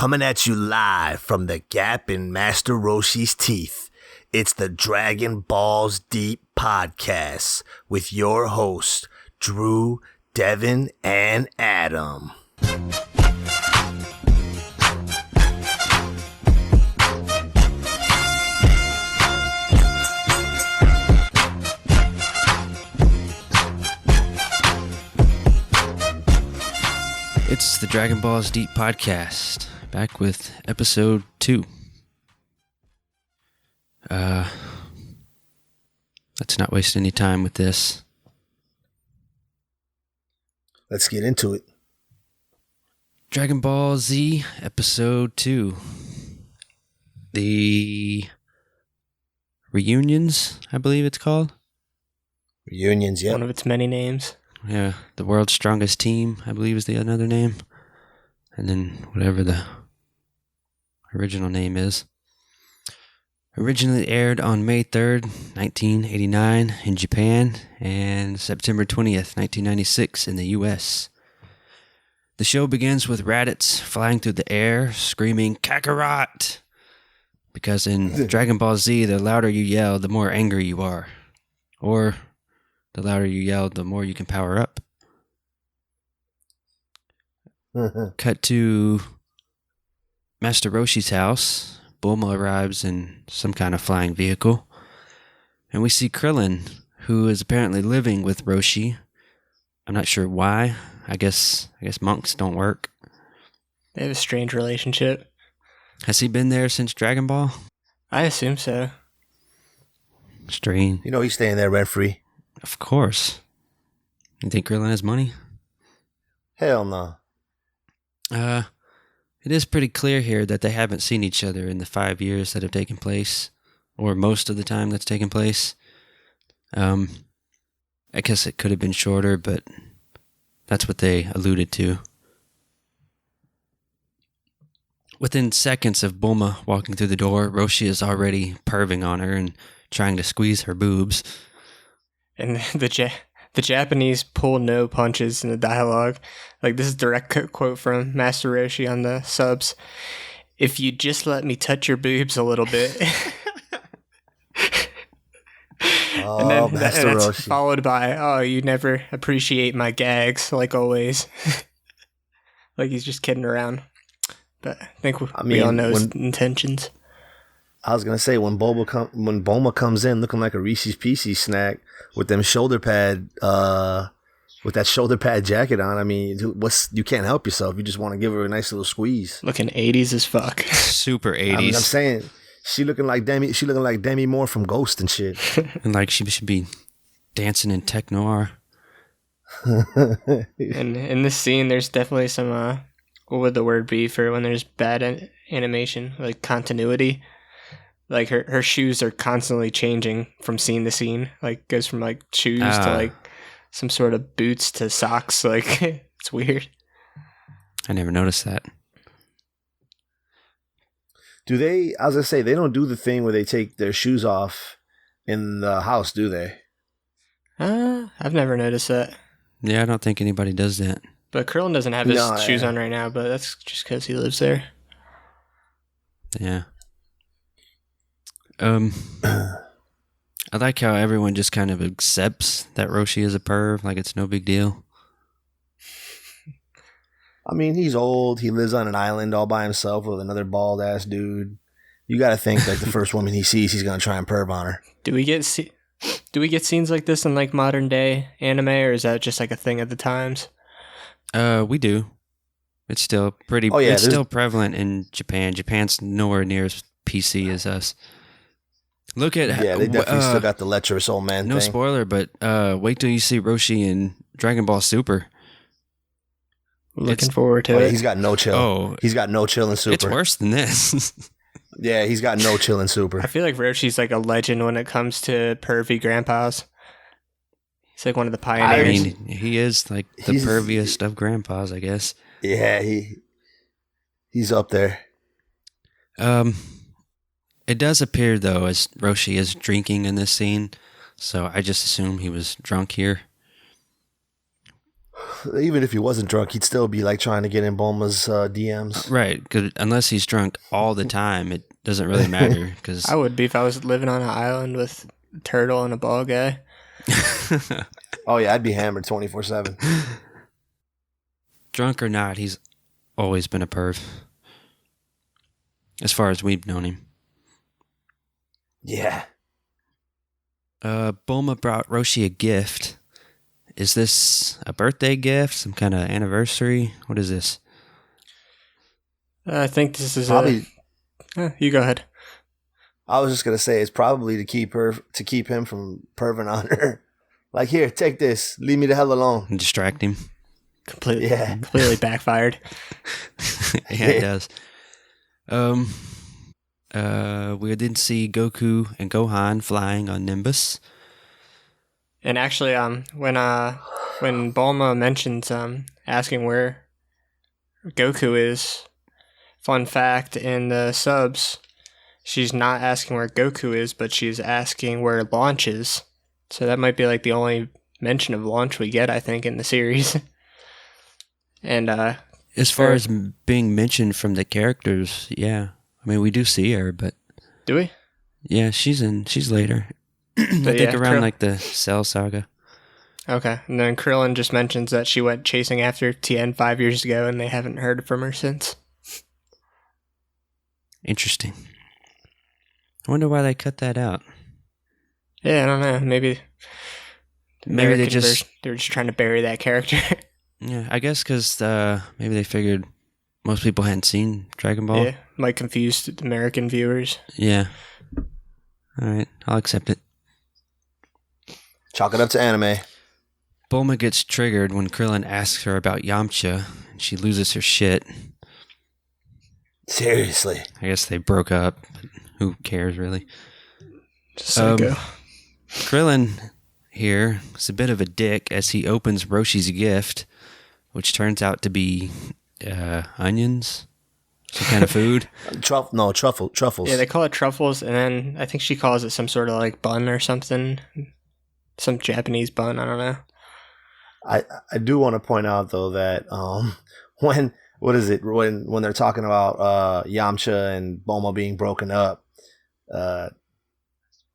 Coming at you live from the gap in Master Roshi's teeth. It's the Dragon Balls Deep Podcast with your hosts, Drew, Devin, and Adam. It's the Dragon Balls Deep Podcast, back with episode 2. Let's not waste any time with this. Let's get into it. Dragon Ball Z, episode 2. The Reunions, I believe it's called. Reunions, yeah. One of its many names. Yeah, the World's Strongest Team, I believe is the another name. And then whatever the original name is. Originally aired on May 3rd, 1989 in Japan and September 20th, 1996 in the US. The show begins with Raddatz flying through the air, screaming, Kakarot! Because in Dragon Ball Z, the louder you yell, the more angry you are. Or the louder you yell, the more you can power up. Cut to Master Roshi's house. Boma arrives in some kind of flying vehicle. And we see Krillin, who is apparently living with Roshi. I'm not sure why. I guess monks don't work. They have a strange relationship. Has he been there since Dragon Ball? I assume so. Strange. You know he's staying there rent-free. Of course. You think Krillin has money? Hell no. It is pretty clear here that they haven't seen each other in the 5 years that have taken place, or most of the time that's taken place. I guess it could have been shorter, but that's what they alluded to. Within seconds of Boma walking through the door, Roshi is already perving on her and trying to squeeze her boobs. And the Japanese pull no punches in the dialogue. Like, this is a direct quote from Master Roshi on the subs. If you just let me touch your boobs a little bit. And then that's Roshi. followed by, oh, you never appreciate my gags, like always. Like he's just kidding around. But I think we all know his intentions. I was gonna say when Boma comes in looking like a Reese's Pieces snack with them shoulder pad, with that shoulder pad jacket on. I mean, you can't help yourself. You just want to give her a nice little squeeze. Looking 80s as fuck. Super 80s. I mean, I'm saying she looking like Demi Moore from Ghost and shit. And like she should be dancing in tech noir. And in this scene, there's definitely some what would the word be for when there's bad animation, like continuity. Like her shoes are constantly changing from scene to scene. Like goes from like shoes to like some sort of boots to socks. Like it's weird. I never noticed that. I was gonna say, they don't do the thing where they take their shoes off in the house, do they? I've never noticed that. Yeah, I don't think anybody does that. But Krillin doesn't have his shoes on right now, but that's just because he lives there. Yeah. I like how everyone just kind of accepts that Roshi is a perv, like it's no big deal. I mean, he's old. He lives on an island all by himself with another bald ass dude. You got to think like the first woman he sees, he's gonna try and perv on her. Do we get scenes like this in like modern day anime, or is that just like a thing at the times? We do. It's still pretty. Oh, yeah, it's still prevalent in Japan. Japan's nowhere near as PC as us. Look at they definitely still got the lecherous old man. No thing. Spoiler, but wait till you see Roshi in Dragon Ball Super. Looking forward to it. He's got no chill. Oh, he's got no chill in Super. It's worse than this. Yeah, he's got no chill in Super. I feel like Roshi's like a legend when it comes to pervy grandpas. He's like one of the pioneers. I mean, he is like the perviest of grandpas, I guess. Yeah, he's up there. It does appear, though, as Roshi is drinking in this scene, so I just assume he was drunk here. even if he wasn't drunk, he'd still be like trying to get in Boma's DMs. Right, because unless he's drunk all the time, it doesn't really matter. Cause I would be if I was living on an island with a turtle and a ball guy. Oh yeah, I'd be hammered 24/7. Drunk or not, he's always been a perv. As far as we've known him. Yeah. Boma brought Roshi a gift. Is this a birthday gift? Some kind of anniversary? What is this? I think this is Probably. You go ahead. I was just gonna say it's probably to keep him from perving on her. Like, here, take this. Leave me the hell alone. And distract him. Completely backfired. Yeah, it does. We did see Goku and Gohan flying on Nimbus. And actually, when Boma mentions asking where Goku is, fun fact in the subs, she's not asking where Goku is, but she's asking where Launch is. So that might be like the only mention of Launch we get, I think, in the series. And as far as being mentioned from the characters, yeah. I mean, we do see her, but do we? Yeah, she's later. I think around like the Cell Saga. Okay, and then Krillin just mentions that she went chasing after Tien 5 years ago, and they haven't heard from her since. Interesting. I wonder why they cut that out. Yeah, I don't know. Maybe they were just trying to bury that character. Yeah, I guess because maybe they figured most people hadn't seen Dragon Ball. Yeah, might confuse American viewers. Yeah. All right, I'll accept it. Chalk it up to anime. Bulma gets triggered when Krillin asks her about Yamcha, and she loses her shit. Seriously. I guess they broke up. But who cares, really? Just psycho. Krillin here is a bit of a dick as he opens Roshi's gift, which turns out to be onions, some kind of food. Truffles. Yeah, they call it truffles, and then I think she calls it some sort of like bun or something. Some Japanese bun, I don't know. I do want to point out though that when they're talking about Yamcha and Boma being broken up,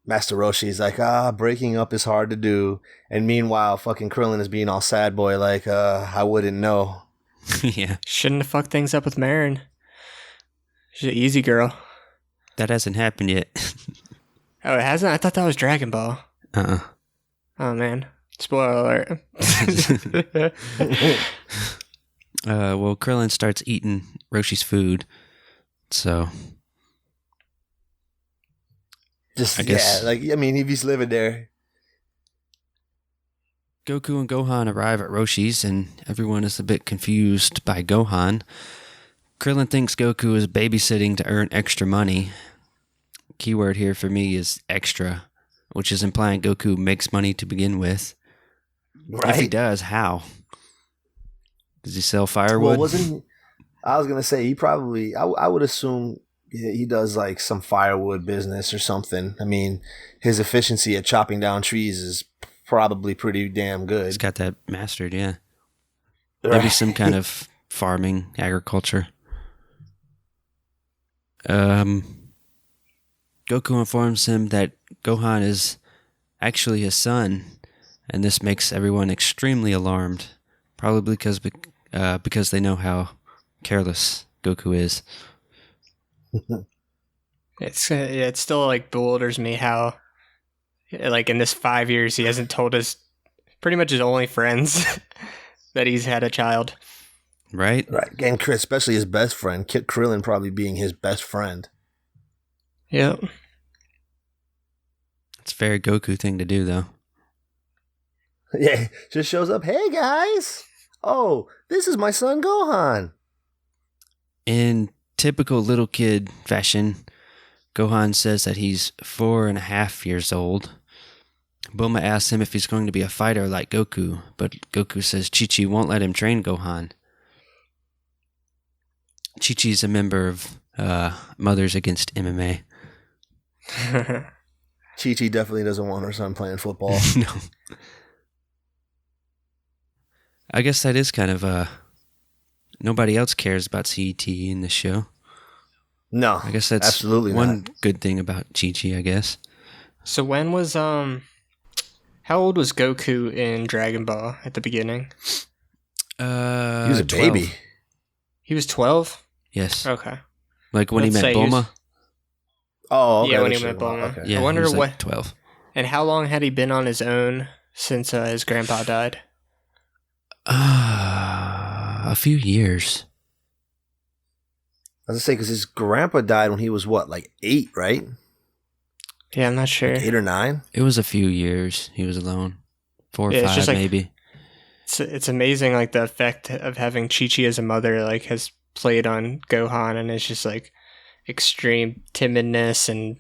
Master Roshi is like, breaking up is hard to do, and meanwhile fucking Krillin is being all sad boy like, I wouldn't know. Yeah, shouldn't have fucked things up with Marin. She's an easy girl. That hasn't happened yet. Oh, it hasn't? I thought that was Dragon Ball. Oh man, spoiler alert. Well, Krillin starts eating Roshi's food, so I guess, if he's living there. Goku and Gohan arrive at Roshi's, and everyone is a bit confused by Gohan. Krillin thinks Goku is babysitting to earn extra money. Keyword here for me is extra, which is implying Goku makes money to begin with. Right. If he does, how? Does he sell firewood? Well, I was going to say, he probably, I would assume he does like some firewood business or something. I mean, his efficiency at chopping down trees is probably pretty damn good. He's got that mastered, yeah. Right. Maybe some kind of farming, agriculture. Goku informs him that Gohan is actually his son, and this makes everyone extremely alarmed, probably because they know how careless Goku is. It still like bewilders me how, like, in this 5 years he hasn't told pretty much his only friends that he's had a child. Right? And especially his best friend, Krillin probably being his best friend. Yep. It's a very Goku thing to do, though. Yeah, just shows up, hey guys! Oh, this is my son Gohan! In typical little kid fashion, Gohan says that he's 4.5 years old. Boma asks him if he's going to be a fighter like Goku, but Goku says Chi-Chi won't let him train Gohan. Chi-Chi's a member of Mothers Against MMA. Chi-Chi definitely doesn't want her son playing football. No. I guess that is kind of nobody else cares about CET in this show. No, I guess that's absolutely one not. good thing about Chi-Chi, I guess. So when was how old was Goku in Dragon Ball at the beginning? He was a 12. baby. He was 12? Yes. Okay. Like when Let's he say met he was- Boma? Oh, okay. Yeah, when that he met shit- wow, Boma. okay. Yeah, I wonder he was what like 12. and how long had he been on his own since his grandpa died? A few years. I was gonna say because his grandpa died when he was what, like 8, right? Yeah, I'm not sure. 8 or 9. It was a few years he was alone. 4 or Yeah, it's 5 just like- maybe. It's amazing, like the effect of having Chi-Chi as a mother, like has played on Gohan, and it's just like extreme timidness and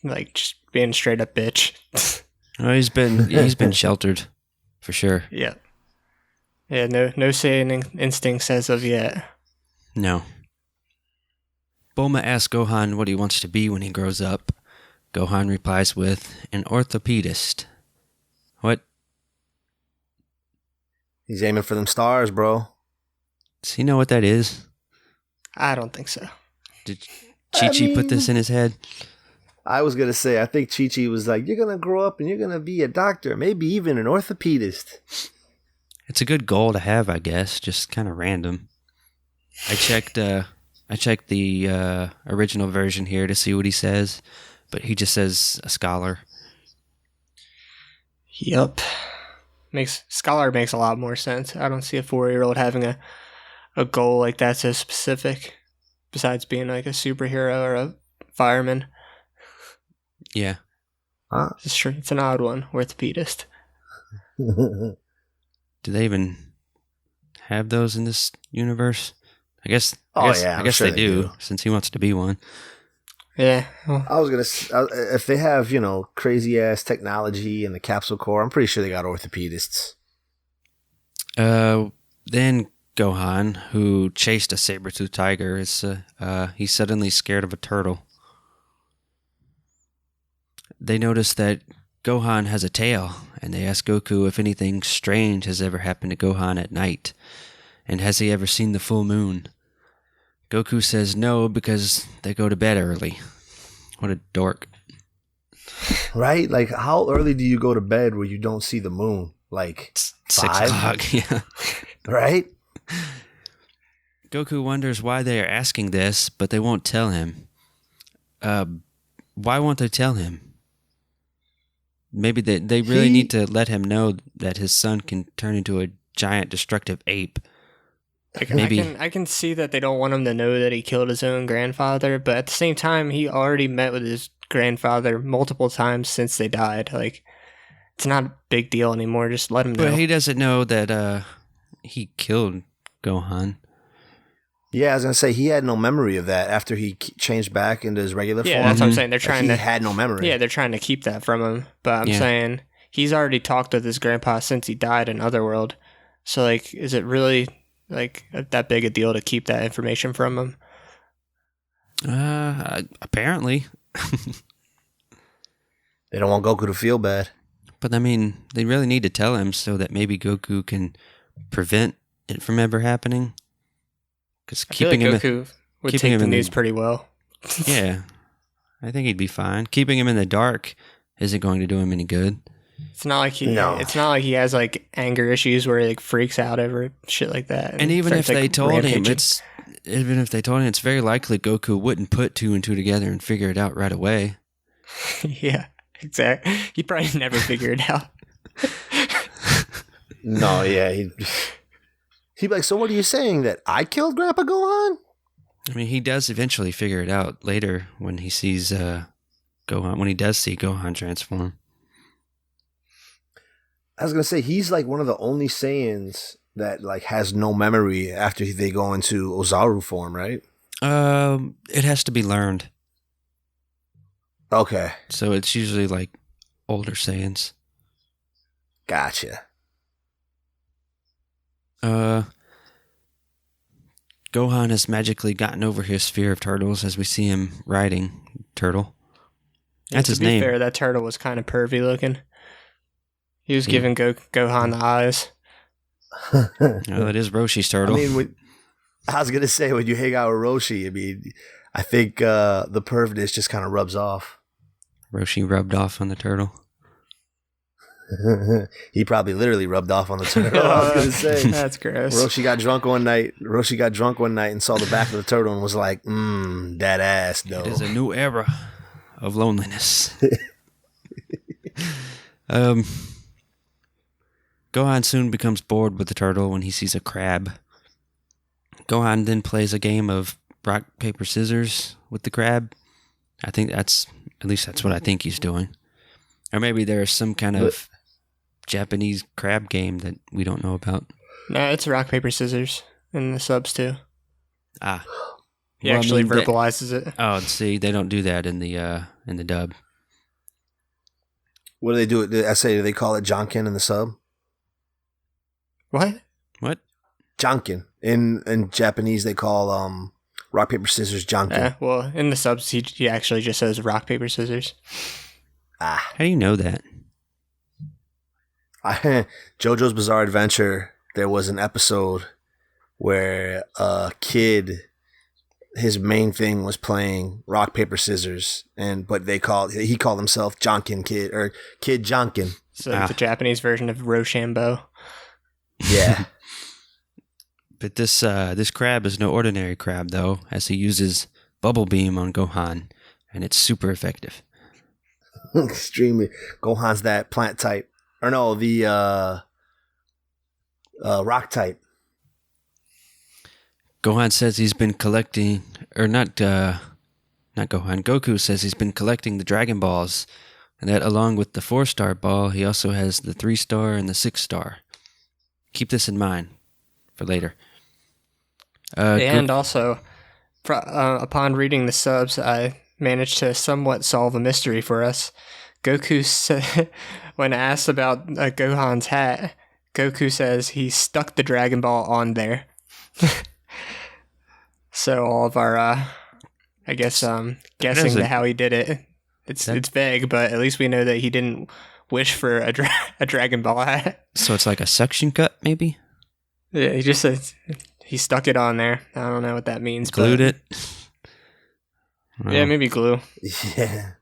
like just being a straight up bitch. Oh, he's been sheltered for sure. Yeah, no Saiyan instincts as of yet. No. Boma asks Gohan what he wants to be when he grows up. Gohan replies with, an orthopedist. What? He's aiming for them stars, bro. Does he know what that is? I don't think so. Did Chi-Chi put this in his head? I was gonna say, I think Chi-Chi was like, "You're gonna grow up and you're gonna be a doctor, maybe even an orthopedist." It's a good goal to have, I guess. Just kind of random. I checked the original version here to see what he says, but he just says a scholar. Yup. Scholar makes a lot more sense. I don't see a 4-year-old having a goal like that so specific, besides being like a superhero or a fireman. Yeah. Huh? It's an odd one, orthopedist. Do they even have those in this universe? I guess I'm sure they do, since he wants to be one. Yeah. Well, I was gonna, if they have crazy ass technology in the capsule core, I'm pretty sure they got orthopedists. Then Gohan, who chased a saber-toothed tiger, he's suddenly scared of a turtle. They notice that Gohan has a tail, and they ask Goku if anything strange has ever happened to Gohan at night, and has he ever seen the full moon? Goku says no, because they go to bed early. What a dork. Right? Like, how early do you go to bed where you don't see the moon? Like 6 5? o'clock, yeah. Right? Goku wonders why they are asking this, but they won't tell him. Why won't they tell him? Maybe they really need to let him know that his son can turn into a giant destructive ape. Maybe. I can see that they don't want him to know that he killed his own grandfather, but at the same time, he already met with his grandfather multiple times since they died. Like, it's not a big deal anymore. Just let him know. But he doesn't know that he killed Gohan. Yeah, I was gonna say he had no memory of that after he changed back into his regular Yeah, form. that's what I'm saying. They're trying he to. had no memory. Yeah, they're trying to keep that from him. But I'm Yeah. saying he's already talked with his grandpa since he died in Otherworld. So, like, is it really like that big a deal to keep that information from him? Apparently. They don't want Goku to feel bad. But I mean, they really need to tell him so that maybe Goku can prevent it from ever happening. Because I feel like keeping him, Goku would keeping take him the in the- news pretty well. yeah, I think he'd be fine. Keeping him in the dark isn't going to do him any good. It's not like No. It's not like he has like anger issues where he like freaks out over shit like that. And even if starts, they like, told him, rampaging. it's very likely Goku wouldn't put 2 and 2 together and figure it out right away. Yeah, exactly. He'd probably never figure it out. No, yeah, he'd be like, "So what are you saying, that I killed Grandpa Gohan?" I mean, he does eventually figure it out later when he sees Gohan. When he does see Gohan transform. I was gonna say he's like one of the only Saiyans that like has no memory after they go into Ozaru form, right? It has to be learned. Okay, So it's usually like older Saiyans. gotcha. Gohan has magically gotten over his fear of turtles as we see him riding Turtle. That's his to be name. fair, that turtle was kind of pervy looking. He was giving Gohan the eyes. Well, it is Roshi's turtle. I was gonna say when you hang out with Roshi, I mean, I think the pervness just kind of rubs off. Roshi rubbed off on the turtle. He probably literally rubbed off on the turtle. I was gonna say that's gross. Roshi got drunk one night and saw the back of the turtle and was like, that ass though. It is a new era of loneliness. Gohan soon becomes bored with the turtle when he sees a crab. Gohan then plays a game of rock, paper, scissors with the crab. At least that's what I think he's doing. Or maybe there's some kind of Japanese crab game that we don't know about. No, it's rock, paper, scissors in the subs too. Ah. He actually verbalizes it. Oh, see, they don't do that in the dub. What do they do? I say, do they call it Jonkin in the sub? What? Jonkin. In Japanese, they call rock, paper, scissors Jonkin. Yeah, well, in the subs, he actually just says rock, paper, scissors. How do you know that? JoJo's Bizarre Adventure, there was an episode where a kid, his main thing was playing rock, paper, scissors, but he called himself Jonkin Kid, or Kid Jonkin. So the Japanese version of Rochambeau. Yeah. But this crab is no ordinary crab, though, as he uses Bubble Beam on Gohan, and it's super effective. Extremely. Gohan's that plant type. Or no, the rock type. Gohan says he's been collecting, or not Gohan, Goku says he's been collecting the Dragon Balls, and that along with the 4-star ball, he also has the 3-star and the 6-star. Keep this in mind for later. And also, upon reading the subs, I managed to somewhat solve a mystery for us. Goku said, when asked about Gohan's hat, Goku says he stuck the Dragon Ball on there. So all of our, guessing to how he did it, it's vague, but at least we know that he didn't wish for a Dragon Ball hat. So it's like a suction cut, maybe? Yeah, he just said he stuck it on there. I don't know what that means. Glued it? Well, yeah, maybe glue. Yeah.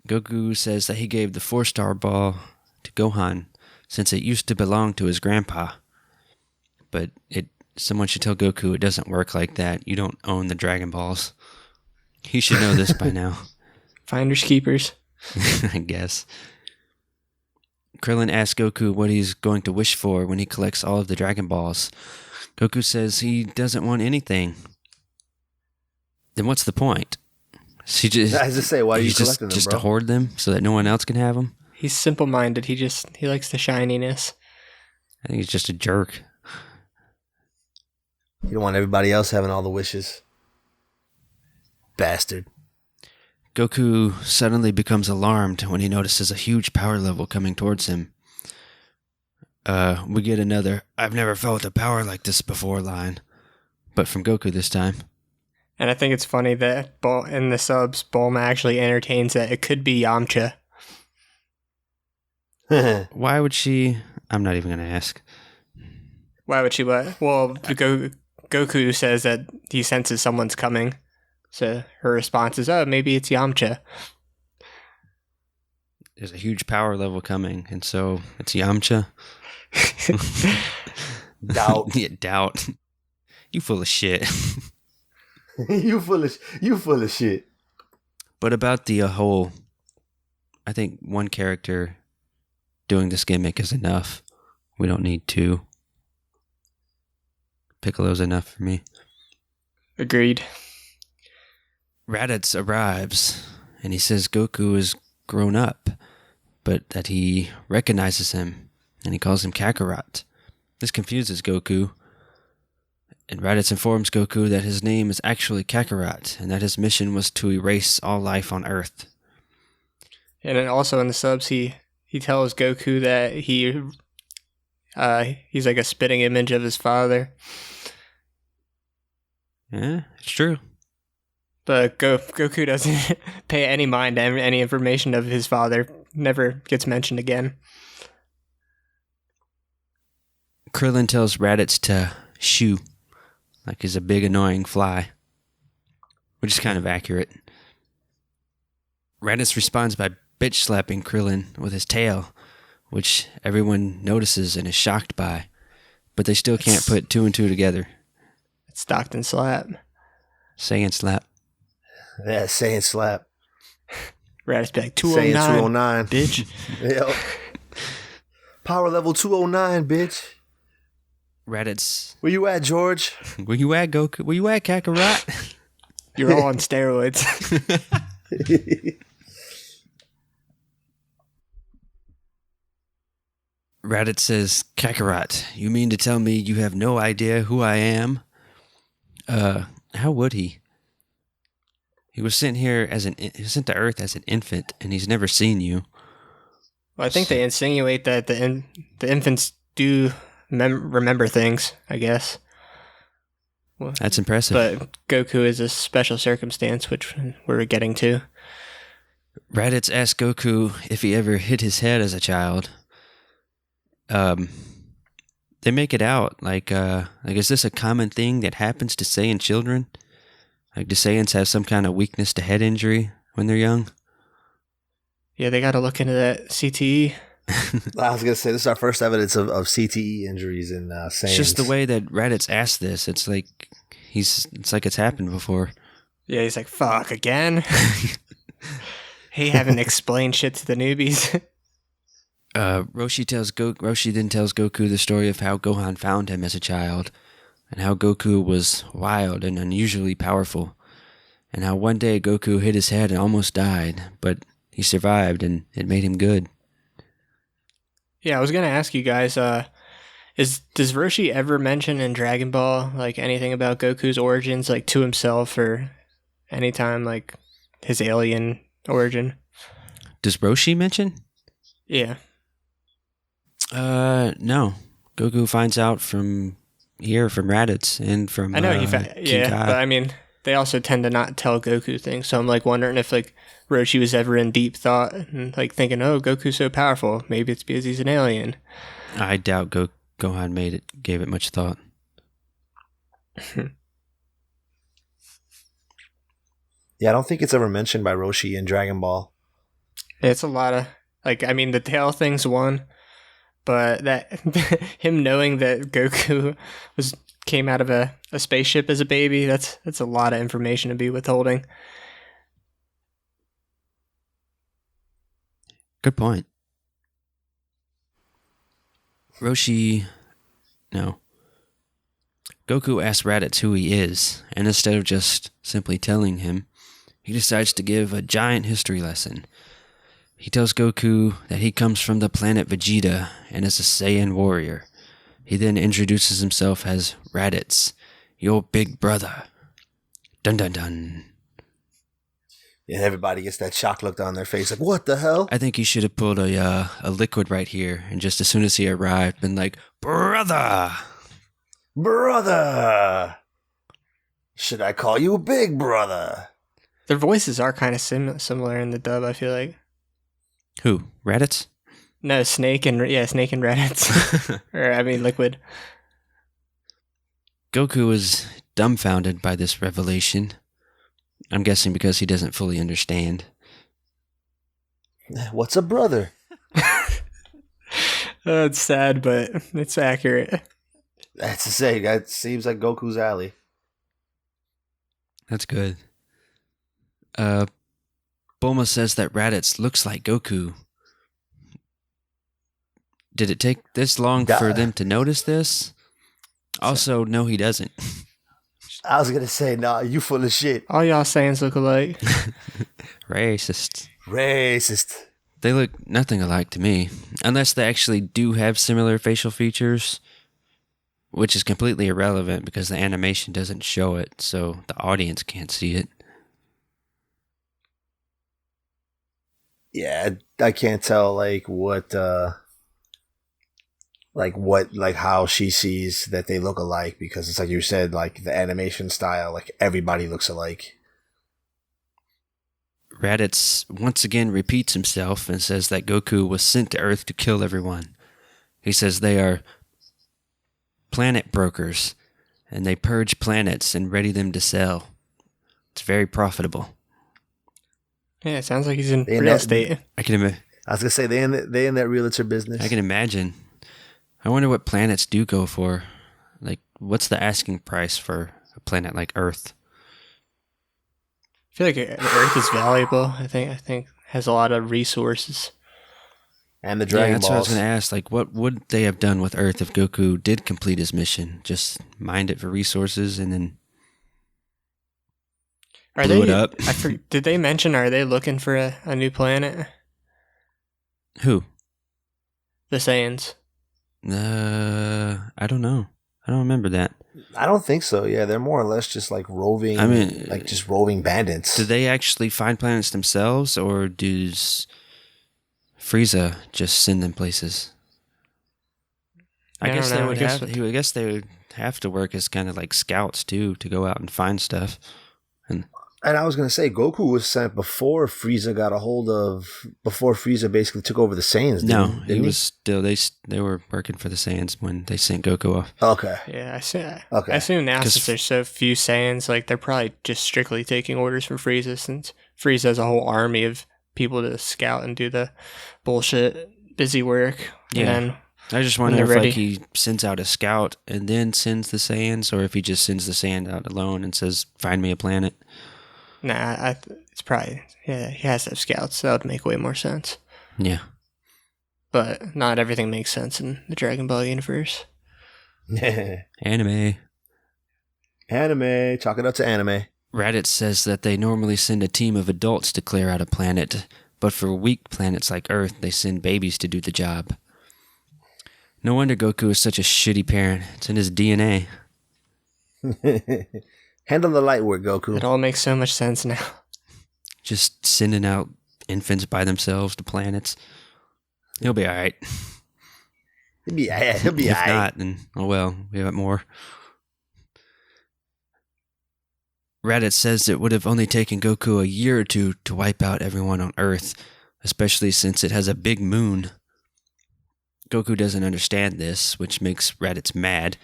Goku says that he gave the 4-star ball to Gohan since it used to belong to his grandpa. But someone should tell Goku it doesn't work like that. You don't own the Dragon Balls. He should know this by now. Finders keepers. I guess. Krillin asks Goku what he's going to wish for when he collects all of the Dragon Balls. Goku says he doesn't want anything. Then what's the point? I was just say, why are you collecting them, just bro? to hoard them so that no one else can have them? He's simple-minded. He likes the shininess. I think he's just a jerk. You don't want everybody else having all the wishes. Bastard. Goku suddenly becomes alarmed when he notices a huge power level coming towards him. We get another, "I've never felt a power like this before" line, but from Goku this time. And I think it's funny that in the subs, Boma actually entertains that it could be Yamcha. Why would she? I'm not even going to ask. Why would she what? Well, Goku says that he senses someone's coming. So her response is, "Oh, maybe it's Yamcha." There's a huge power level coming, and so it's Yamcha. Doubt. Yeah, doubt. You full of shit. You full of shit. But about the whole, I think one character doing this gimmick is enough. We don't need two. Piccolo's enough for me. Agreed. Raddatz arrives, and he says Goku is grown up, but that he recognizes him, and he calls him Kakarot. This confuses Goku, and Raddatz informs Goku that his name is actually Kakarot, and that his mission was to erase all life on Earth. And then also in the subs, he tells Goku that he's like a spitting image of his father. Yeah, it's true. But Goku doesn't pay any mind to any information of his father. Never gets mentioned again. Krillin tells Raddatz to shoo, like he's a big annoying fly, which is kind of accurate. Raddatz responds by bitch slapping Krillin with his tail, which everyone notices and is shocked by, but they still can't put two and two together. It's Stockton slap. Saiyan slap. Yeah, Saiyan slap. Raddatz be like 209. Saiyan 209. Bitch. Yep. Power level 209, bitch. Raddatz. Where you at, George? Where you at, Goku? Where you at, Kakarot? You're all on steroids. Raddatz says, Kakarot, you mean to tell me you have no idea who I am? How would he? He was sent here he was sent to Earth as an infant, and he's never seen you. Well, I think they insinuate that the infants do remember things, I guess. Well, that's impressive. But Goku is a special circumstance, which we're getting to. Raddatz asked Goku if he ever hit his head as a child. They make it out like is this a common thing that happens to Saiyan children? Like, do Saiyans have some kind of weakness to head injury when they're young? Yeah, they got to look into that CTE. I was gonna say this is our first evidence of CTE injuries in Saiyans. It's just the way that Raddatz asked this. It's like it's happened before. Yeah, he's like, fuck again. He haven't explained shit to the newbies. Roshi then tells Goku the story of how Gohan found him as a child, and how Goku was wild and unusually powerful, and how one day Goku hit his head and almost died, but he survived and it made him good. Yeah, I was gonna ask you guys, does Roshi ever mention in Dragon Ball like anything about Goku's origins, like to himself or anytime, like his alien origin? Does Roshi mention? Yeah. No. Goku finds out from Raddatz and from I know King Kai. but I mean, they also tend to not tell Goku things, so I'm like wondering if like Roshi was ever in deep thought and like thinking, oh, Goku's so powerful, maybe it's because he's an alien. I doubt Gohan gave it much thought. Yeah, I don't think it's ever mentioned by Roshi in Dragon Ball. It's a lot of like, I mean, the tail thing's one, but that him knowing that Goku came out of a spaceship as a baby, that's a lot of information to be withholding. Good point. Goku asks Raddatz who he is, and instead of just simply telling him, he decides to give a giant history lesson. He tells Goku that he comes from the planet Vegeta and is a Saiyan warrior. He then introduces himself as Raddatz, your big brother. Dun dun dun. And everybody gets that shock look on their face, like, what the hell? I think he should have pulled a liquid right here, and just as soon as he arrived, been like, brother! Brother! Should I call you big brother? Their voices are kind of similar in the dub, I feel like. Who? Raddatz? No, Snake and Raddatz. Or, I mean, Liquid. Goku is dumbfounded by this revelation. I'm guessing because he doesn't fully understand. What's a brother? Oh, it's sad, but it's accurate. That's to say, that seems like Goku's alley. That's good. Boma says that Raddatz looks like Goku. Did it take this long for them to notice this? Also, no, he doesn't. I was going to say, nah, you full of shit. All y'all Saiyans look alike. Racist. They look nothing alike to me. Unless they actually do have similar facial features, which is completely irrelevant because the animation doesn't show it, so the audience can't see it. Yeah, I can't tell how she sees that they look alike, because it's like you said, like the animation style, like everybody looks alike. Raddatz once again repeats himself and says that Goku was sent to Earth to kill everyone. He says they are planet brokers, and they purge planets and ready them to sell. It's very profitable. Yeah, it sounds like he's in real estate. I was gonna say they in that realtor business. I can imagine. I wonder what planets do go for. Like, what's the asking price for a planet like Earth? I feel like Earth is valuable. I think has a lot of resources. And the Dragon Balls. That's what I was going to ask. Like, what would they have done with Earth if Goku did complete his mission? Just mined it for resources and then blew it up? Did they mention, are they looking for a new planet? Who? The Saiyans. I don't know. I don't remember that. I don't think so. Yeah, they're more or less just like roving. Like just roving bandits. Do they actually find planets themselves, or does Frieza just send them places? I guess they would have to work as kind of like scouts too, to go out and find stuff. And I was gonna say Goku was sent before Frieza before Frieza basically took over the Saiyans. He was still they were working for the Saiyans when they sent Goku off. Okay. Yeah, I assume now since there's so few Saiyans, like they're probably just strictly taking orders from Frieza, since Frieza has a whole army of people to scout and do the bullshit busy work. Yeah. And I just wonder if like he sends out a scout and then sends the Saiyans, or if he just sends the Saiyans out alone and says, "Find me a planet." Nah, it's probably, he has to have scouts, so that would make way more sense. Yeah. But not everything makes sense in the Dragon Ball universe. Anime. Chalk it up to anime. Raddatz says that they normally send a team of adults to clear out a planet, but for weak planets like Earth, they send babies to do the job. No wonder Goku is such a shitty parent. It's in his DNA. Handle the light work, Goku. It all makes so much sense now. Just sending out infants by themselves to planets. He'll be alright. He'll be alright. If not, then, oh well, we have more. Raddatz says it would have only taken Goku a year or two to wipe out everyone on Earth, especially since it has a big moon. Goku doesn't understand this, which makes Raddatz mad.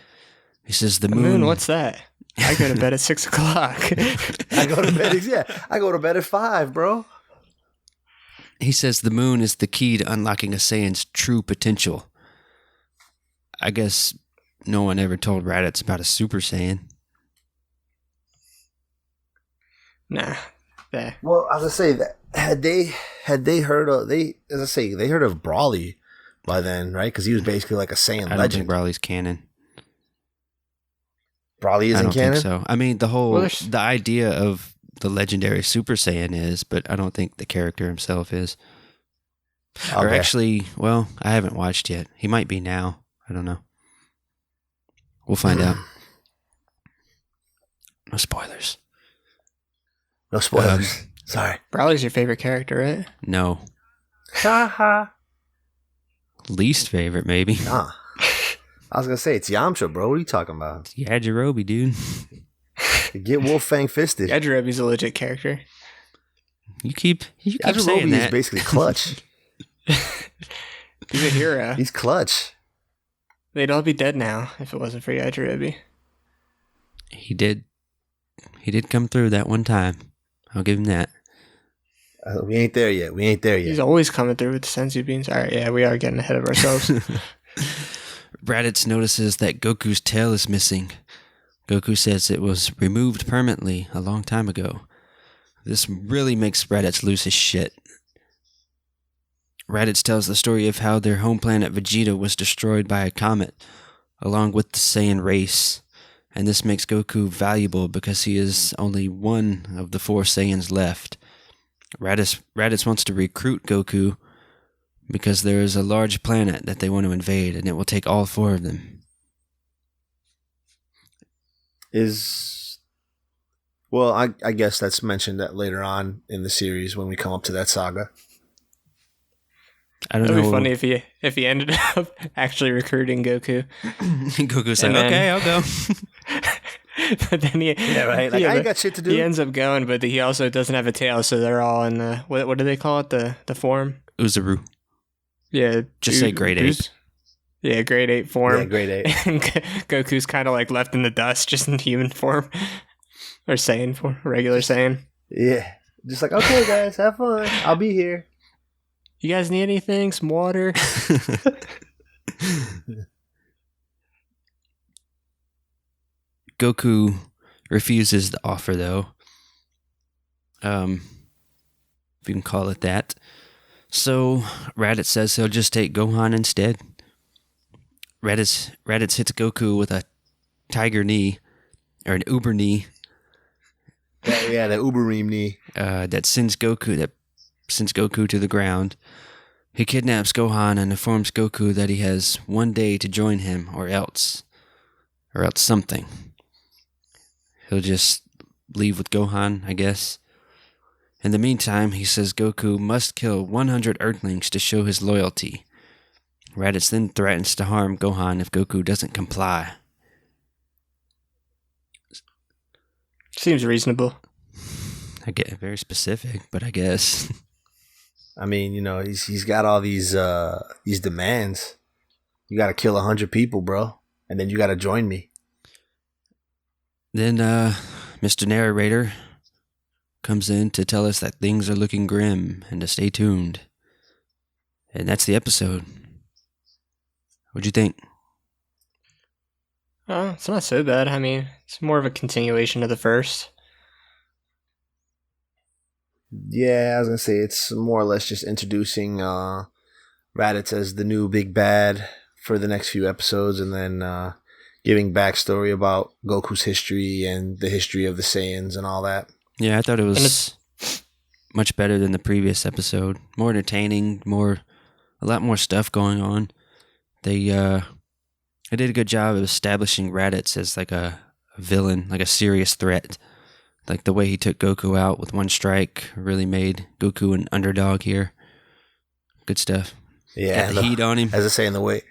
He says the moon... What's that? I go to bed at 6 o'clock. I go to bed at 5, bro. He says the moon is the key to unlocking a Saiyan's true potential. I guess no one ever told Raddatz about a Super Saiyan. Nah. Well, as I say, that had they heard of they heard of Brawly by then, right? Because he was basically like a Saiyan legend. I don't think Brawly's canon. Brawly isn't canon? I don't think so. I mean, the idea of the legendary Super Saiyan is, but I don't think the character himself is. Okay. Or actually, well, I haven't watched yet. He might be now. I don't know. We'll find out. No spoilers. No spoilers. Sorry. Brawly's your favorite character, right? No. Haha. Least favorite, maybe. Nah. I was gonna say it's Yamcha, bro. What are you talking about? It's Yajirobe, dude. Get Wolf Fang fisted. Yajirobe's a legit character. You keep saying that. Is basically clutch. He's a hero. He's clutch. They'd all be dead now if it wasn't for Yajirobe. He did come through that one time. I'll give him that. We ain't there yet. He's always coming through with the senzu beans. All right, yeah, we are getting ahead of ourselves. Raddatz notices that Goku's tail is missing. Goku says it was removed permanently a long time ago. This really makes Raddatz lose his shit. Raddatz tells the story of how their home planet Vegeta was destroyed by a comet, along with the Saiyan race. And this makes Goku valuable because he is only one of the 4 Saiyans left. Raddatz wants to recruit Goku because there is a large planet that they want to invade, and it will take all 4 of them. Well, I guess that's mentioned that later on in the series when we come up to that saga. I don't know. It'd be funny if he ended up actually recruiting Goku. Goku said, "Okay, I'll go." But then right. Like, I ain't got shit to do. He ends up going, but he also doesn't have a tail, so they're all in the what do they call it? The form? Uzaru. Yeah. Just say grade 8. Yeah, grade 8 form. Yeah, grade 8. And Goku's kind of like left in the dust, just in human form. Or Saiyan form, regular Saiyan. Yeah. Just like, okay, guys, have fun. I'll be here. You guys need anything? Some water? Goku refuses the offer, though. If you can call it that. So Raddatz says he'll just take Gohan instead. Raddatz hits Goku with a tiger knee, or an uber knee. Yeah, the Ubereem knee. That sends Goku to the ground. He kidnaps Gohan and informs Goku that he has one day to join him, or else something. He'll just leave with Gohan, I guess. In the meantime, he says Goku must kill 100 Earthlings to show his loyalty. Raddatz then threatens to harm Gohan if Goku doesn't comply. Seems reasonable. I get very specific, but I guess. I mean, he's got all these demands. You got to kill 100 people, bro, and then you got to join me. Then Mr. Narrator comes in to tell us that things are looking grim and to stay tuned. And that's the episode. What'd you think? Oh, it's not so bad. I mean, it's more of a continuation of the first. Yeah, I was going to say it's more or less just introducing Raddatz as the new big bad for the next few episodes, and then giving backstory about Goku's history and the history of the Saiyans and all that. Yeah, I thought it was much better than the previous episode. More entertaining, a lot more stuff going on. They did a good job of establishing Raddatz as like a villain, like a serious threat. Like the way he took Goku out with one strike really made Goku an underdog here. Good stuff. Yeah, got the heat on him. As I say in the way,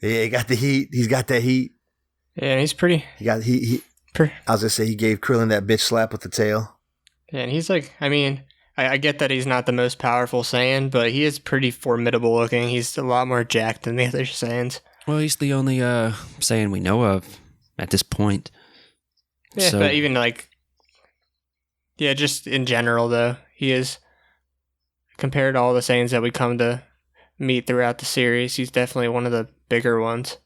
yeah, he got the heat. He's got that heat. Yeah, and he's pretty. I was gonna say he gave Krillin that bitch slap with the tail. Yeah, and he's like, I mean, I get that he's not the most powerful Saiyan, but he is pretty formidable looking. He's a lot more jacked than the other Saiyans. Well, he's the only Saiyan we know of at this point. Yeah, so, but even like, yeah, just in general though, he is, compared to all the Saiyans that we come to meet throughout the series, he's definitely one of the bigger ones.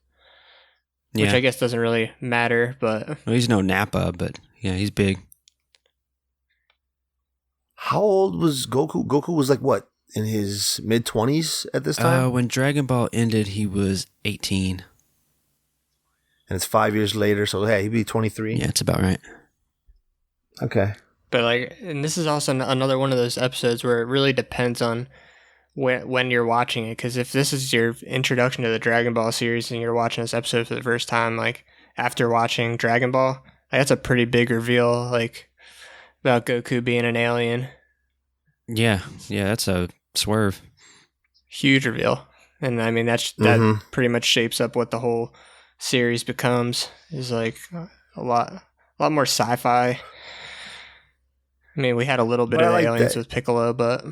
Yeah. Which I guess doesn't really matter, but... Well, he's no Nappa, but yeah, he's big. How old was Goku? Goku was like, what, in his mid-20s at this time? When Dragon Ball ended, he was 18. And it's 5 years later, so hey, he'd be 23? Yeah, it's about right. Okay. But like, and this is also another one of those episodes where it really depends on when you're watching it, because if this is your introduction to the Dragon Ball series and you're watching this episode for the first time, like after watching Dragon Ball, like, that's a pretty big reveal, like about Goku being an alien. Yeah, that's a swerve. Huge reveal, and I mean that pretty much shapes up what the whole series becomes. Is like a lot more sci-fi. I mean, we had a little bit of aliens with Piccolo, but.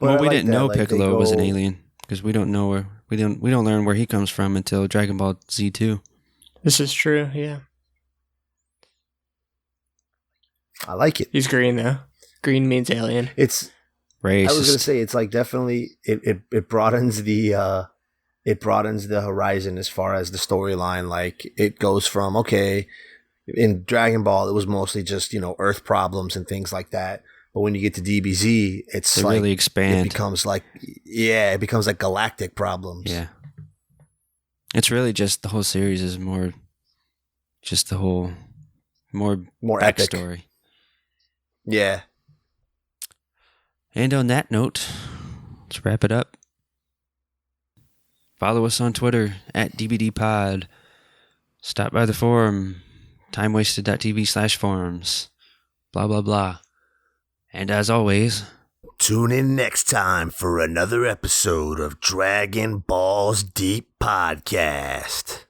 Well, we didn't know Piccolo was an alien because we don't know we don't learn where he comes from until Dragon Ball Z2. This is true, yeah. I like it. He's green though. Green means alien. It's racist. I was gonna say it's like definitely it broadens the horizon as far as the storyline. Like it goes from in Dragon Ball it was mostly just Earth problems and things like that. But when you get to DBZ, it's like really expand. It becomes like galactic problems. Yeah, it's really just the whole series is more, just the whole more backstory. Epic. Yeah. And on that note, let's wrap it up. Follow us on Twitter at DBDPod. Stop by the forum, timewasted.tv/forums. Blah blah blah. And as always, tune in next time for another episode of Dragon Ball's Deep Podcast.